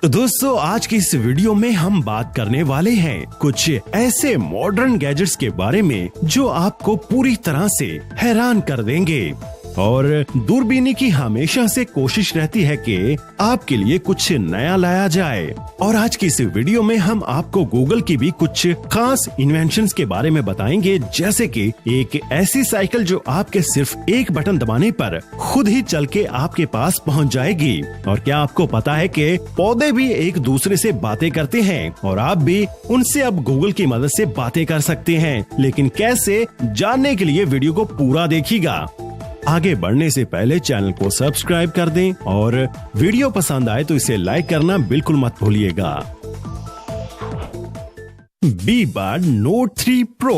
तो दोस्तों आज की इस वीडियो में हम बात करने वाले हैं कुछ ऐसे मॉडर्न गैजेट्स के बारे में जो आपको पूरी तरह से हैरान कर देंगे। और दूरबीनी की हमेशा से कोशिश रहती है कि आपके लिए कुछ नया लाया जाए। और आज की इस वीडियो में हम आपको गूगल की भी कुछ खास इन्वेंशंस के बारे में बताएंगे, जैसे कि एक ऐसी साइकिल जो आपके सिर्फ एक बटन दबाने पर खुद ही चल के आपके पास पहुंच जाएगी। और क्या आपको पता है कि पौधे भी एक दूसरे से बातें करते हैं और आप भी उनसे अब गूगल की मदद से बातें कर सकते हैं। लेकिन कैसे, जानने के लिए वीडियो को पूरा देखिएगा। आगे बढ़ने से पहले चैनल को सब्सक्राइब कर दें और वीडियो पसंद आए तो इसे लाइक करना बिल्कुल मत भूलिएगा। बीबर्ड नोट 3 प्रो।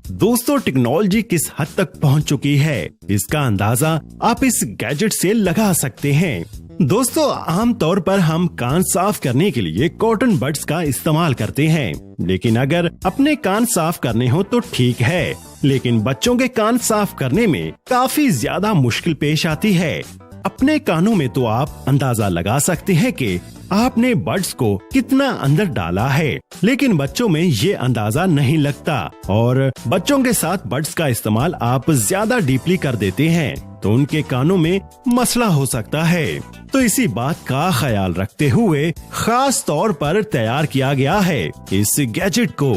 दोस्तों टेक्नोलॉजी किस हद तक पहुंच चुकी है, इसका अंदाजा आप इस गैजेट से लगा सकते हैं। दोस्तों आमतौर पर हम कान साफ करने के लिए कॉटन बड्स का इस्तेमाल करते हैं, लेकिन अगर अपने कान साफ करने हो तो ठीक है, लेकिन बच्चों के कान साफ करने में काफी ज्यादा मुश्किल पेश आती है। अपने कानों में तो आप अंदाजा लगा सकते हैं कि आपने बड्स को कितना अंदर डाला है, लेकिन बच्चों में ये अंदाजा नहीं लगता। और बच्चों के साथ बड्स का इस्तेमाल आप ज्यादा डीपली कर देते हैं तो उनके कानों में मसला हो सकता है। तो इसी बात का ख्याल रखते हुए खास तौर पर तैयार किया गया है इस गैजेट को,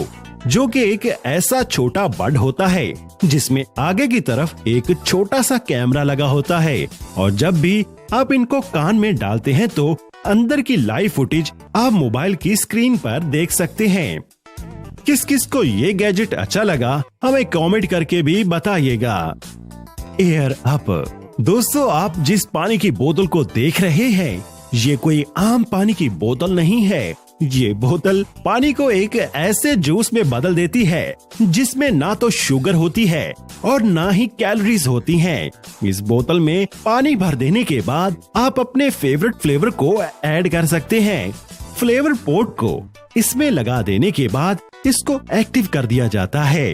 जो कि एक ऐसा छोटा बड होता है जिसमें आगे की तरफ एक छोटा सा कैमरा लगा होता है। और जब भी आप इनको कान में डालते हैं तो अंदर की लाइव फुटेज आप मोबाइल की स्क्रीन पर देख सकते हैं। किस किस को ये गैजेट अच्छा लगा हमें कमेंट करके भी बताइएगा। Air up. दोस्तों आप जिस पानी की बोतल को देख रहे हैं, ये कोई आम पानी की बोतल नहीं है। ये बोतल पानी को एक ऐसे जूस में बदल देती है जिसमें ना तो शुगर होती है और ना ही कैलोरीज होती हैं। इस बोतल में पानी भर देने के बाद आप अपने फेवरेट फ्लेवर को ऐड कर सकते हैं। फ्लेवर पोर्ट को इसमें लगा देने के बाद इसको एक्टिव कर दिया जाता है।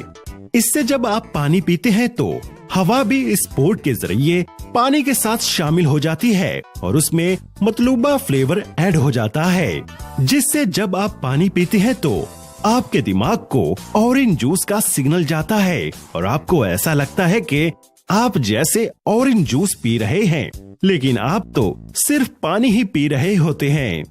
इससे जब आप पानी पीते हैं तो हवा भी इस पोर्ट के जरिए पानी के साथ शामिल हो जाती है और उसमें मतलूबा फ्लेवर ऐड हो जाता है, जिससे जब आप पानी पीते हैं तो आपके दिमाग को ऑरेंज जूस का सिग्नल जाता है और आपको ऐसा लगता है कि आप जैसे ऑरेंज जूस पी रहे हैं, लेकिन आप तो सिर्फ पानी ही पी रहे होते हैं।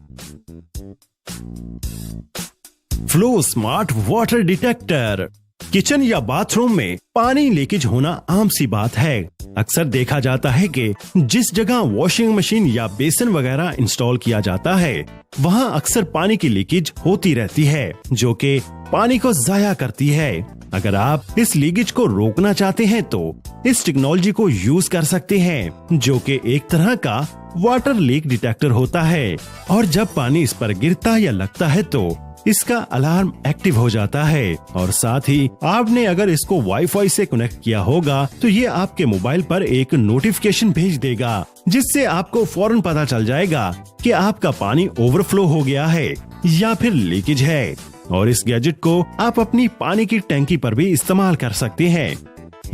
Flow smart water detector. Kitchen या बाथरूम में पानी लीकेज होना आम सी बात है। अक्सर देखा जाता है कि जिस जगह वॉशिंग मशीन या बेसिन वगैरह इंस्टॉल किया जाता है वहां अक्सर पानी की लीकेज होती रहती है, जो कि पानी को जाया करती है। अगर आप इस लीकेज को रोकना चाहते हैं तो इस टेक्नोलॉजी को यूज कर सकते हैं, जो कि एक तरह का वाटर लीक डिटेक्टर होता है। और जब पानी इस पर गिरता या लगता है तो इसका अलार्म एक्टिव हो जाता है। और साथ ही आपने अगर इसको वाईफाई से कनेक्ट किया होगा तो ये आपके मोबाइल पर एक नोटिफिकेशन भेज देगा, जिससे आपको फौरन पता चल जाएगा कि आपका पानी ओवरफ्लो हो गया है या फिर लीकेज है। और इस गैजेट को आप अपनी पानी की टैंकी पर भी इस्तेमाल कर सकते हैं।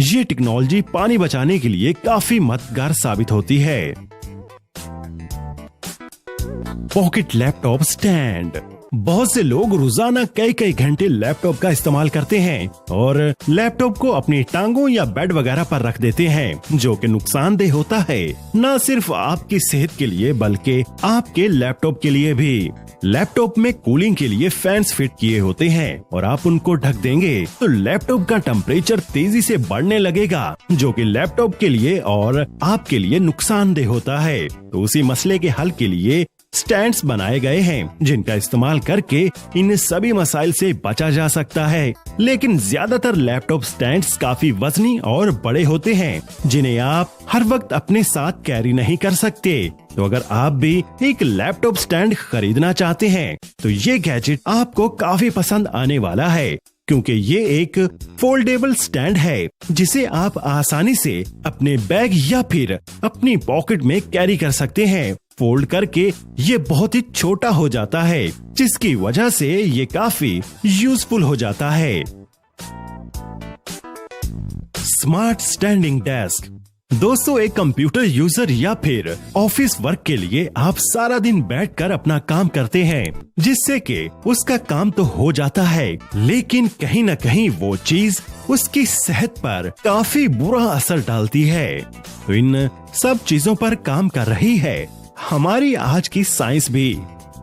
ये टेक्नोलॉजी पानी बचाने के लिए काफी मददगार साबित होती है। Pocket laptop stand. बहुत से लोग रोजाना कई कई घंटे लैपटॉप का इस्तेमाल करते हैं और लैपटॉप को अपनी टांगों या बेड वगैरह पर रख देते हैं, जो कि नुकसानदेह होता है, न सिर्फ आपकी सेहत के लिए बल्कि आपके लैपटॉप के लिए भी। लैपटॉप में कूलिंग के लिए फैंस फिट किए होते हैं और आप उनको ढक देंगे तो लैपटॉप का टेम्परेचर तेजी से बढ़ने लगेगा, जो कि लैपटॉप के लिए और आपके लिए नुकसानदेह होता है। तो उसी मसले के हल के लिए स्टैंड्स बनाए गए हैं, जिनका इस्तेमाल करके इन सभी मसाइल से बचा जा सकता है। लेकिन ज्यादातर लैपटॉप स्टैंड्स काफी वजनी और बड़े होते हैं, जिन्हें आप हर वक्त अपने साथ कैरी नहीं कर सकते। तो अगर आप भी एक लैपटॉप स्टैंड खरीदना चाहते हैं तो ये गैजेट आपको काफी पसंद आने वाला है, क्योंकि ये एक फोल्डेबल स्टैंड है जिसे आप आसानी से अपने बैग या फिर अपनी पॉकेट में कैरी कर सकते हैं। फोल्ड करके ये बहुत ही छोटा हो जाता है, जिसकी वजह से ये काफी यूजफुल हो जाता है। Smart standing desk. दोस्तों, एक कंप्यूटर यूजर या फिर ऑफिस वर्क के लिए आप सारा दिन बैठकर अपना काम करते हैं, जिससे कि उसका काम तो हो जाता है, लेकिन कहीं न कहीं वो चीज उसकी सेहत पर काफी बुरा असर डालती है। इन सब चीजों पर काम कर रही है हमारी आज की साइंस भी,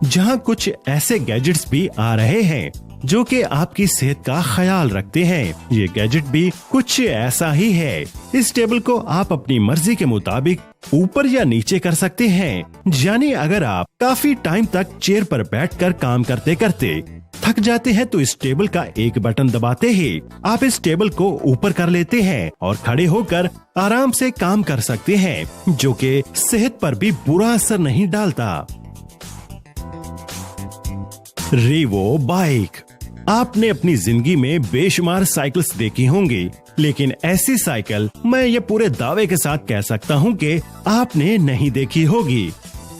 जहां कुछ ऐसे गैजेट्स भी आ रहे हैं जो कि आपकी सेहत का ख्याल रखते हैं। ये गैजेट भी कुछ ऐसा ही है। इस टेबल को आप अपनी मर्जी के मुताबिक ऊपर या नीचे कर सकते हैं। यानी अगर आप काफी टाइम तक चेयर पर बैठकर काम करते करते थक जाते हैं तो इस टेबल का एक बटन दबाते ही आप इस टेबल को ऊपर कर लेते हैं और खड़े होकर आराम से काम कर सकते हैं, जो कि सेहत पर भी बुरा असर नहीं डालता। रेवो बाइक। आपने अपनी जिंदगी में बेशुमार साइकिल्स देखी होंगी, लेकिन ऐसी साइकिल मैं ये पूरे दावे के साथ कह सकता हूँ कि आपने नहीं देखी होगी।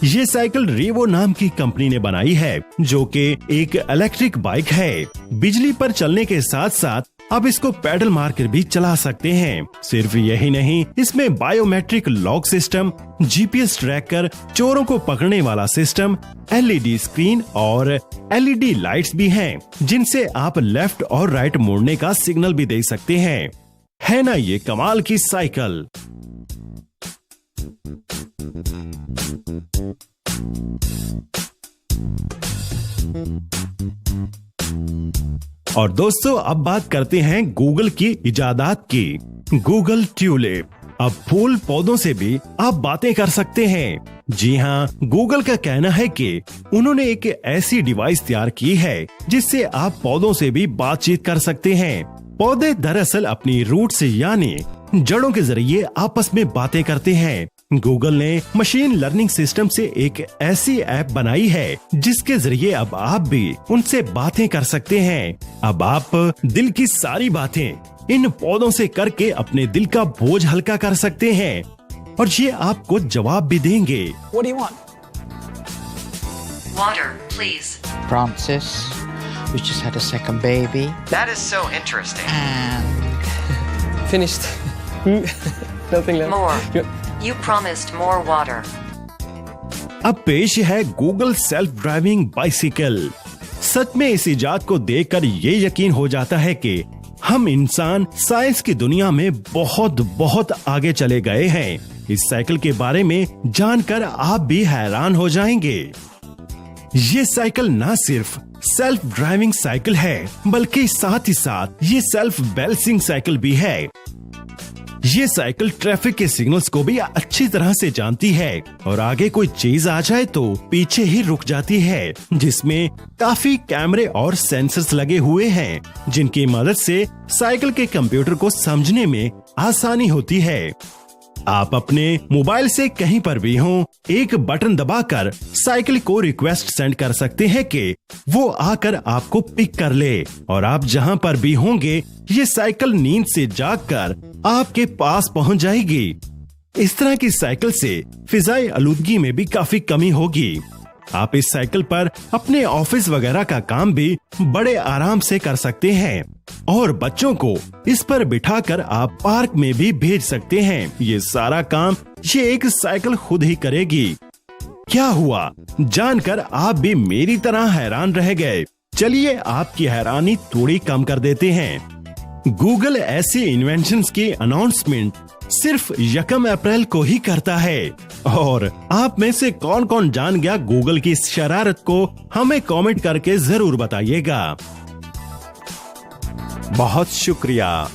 ये साइकिल रेवो नाम की कंपनी ने बनाई है, जो कि एक इलेक्ट्रिक बाइक है। बिजली पर चलने के साथ साथ अब इसको पैडल मारकर भी चला सकते हैं। सिर्फ यही नहीं, इसमें biometric lock system, GPS tracker, चोरों को पकड़ने वाला सिस्टम, एलईडी स्क्रीन और एलईडी लाइट्स भी हैं, जिनसे आप लेफ्ट और राइट मोड़ने का सिग्नल भी दे सकते हैं। है ना ये कमाल की साइकिल। और दोस्तों, अब बात करते हैं गूगल की इजादात की। Google tulip. अब फूल पौधों से भी आप बातें कर सकते हैं। जी हाँ, गूगल का कहना है कि उन्होंने एक ऐसी डिवाइस तैयार की है जिससे आप पौधों से भी बातचीत कर सकते हैं। पौधे दरअसल अपनी रूट्स यानी जड़ों के जरिए आपस में बातें करते हैं। गूगल ने मशीन लर्निंग सिस्टम से एक ऐसी ऐप बनाई है जिसके जरिए अब आप भी उनसे बातें कर सकते हैं। अब आप दिल की सारी बातें इन पौधों से करके अपने दिल का बोझ हल्का कर सकते हैं और ये आपको जवाब भी देंगे। What do you want? Water, please. Francis, we just had a second baby. That is so interesting. And Finished. Nothing left. More. You promised more water. अब पेश है गूगल सेल्फ ड्राइविंग बाइसिकल। सच में इस इजाद को देखकर ये यकीन हो जाता है कि हम इंसान साइंस की दुनिया में बहुत बहुत आगे चले गए हैं। इस साइकिल के बारे में जानकर आप भी हैरान हो जाएंगे। ये साइकिल न सिर्फ सेल्फ ड्राइविंग साइकिल है, बल्कि साथ ही साथ ये सेल्फ बैलेंसिंग साइकिल भी है। ये साइकिल ट्रैफिक के सिग्नल्स को भी अच्छी तरह से जानती है और आगे कोई चीज आ जाए तो पीछे ही रुक जाती है, जिसमें काफी कैमरे और सेंसर्स लगे हुए हैं, जिनकी मदद से साइकिल के कंप्यूटर को समझने में आसानी होती है। आप अपने मोबाइल से कहीं पर भी हों, एक बटन दबाकर साइकिल को रिक्वेस्ट सेंड कर सकते हैं कि वो आकर आपको पिक कर ले और आप जहां पर भी होंगे ये साइकिल नींद से जागकर आपके पास पहुंच जाएगी। इस तरह की साइकिल से फिजाई आलूदगी में भी काफी कमी होगी। आप इस साइकिल पर अपने ऑफिस वगैरह का काम भी बड़े आराम से कर सकते हैं और बच्चों को इस पर बिठाकर आप पार्क में भी भेज सकते हैं। ये सारा काम ये एक साइकिल खुद ही करेगी। क्या हुआ जानकर आप भी मेरी तरह हैरान रह गए? चलिए आपकी हैरानी थोड़ी कम कर देते हैं। गूगल ऐसी इन्वेंशंस की अनाउंसमेंट सिर्फ 1 अप्रैल को ही करता है और आप में से कौन कौन जान गया गूगल की इस शरारत को, हमें कमेंट करके जरूर बताइएगा। बहुत शुक्रिया।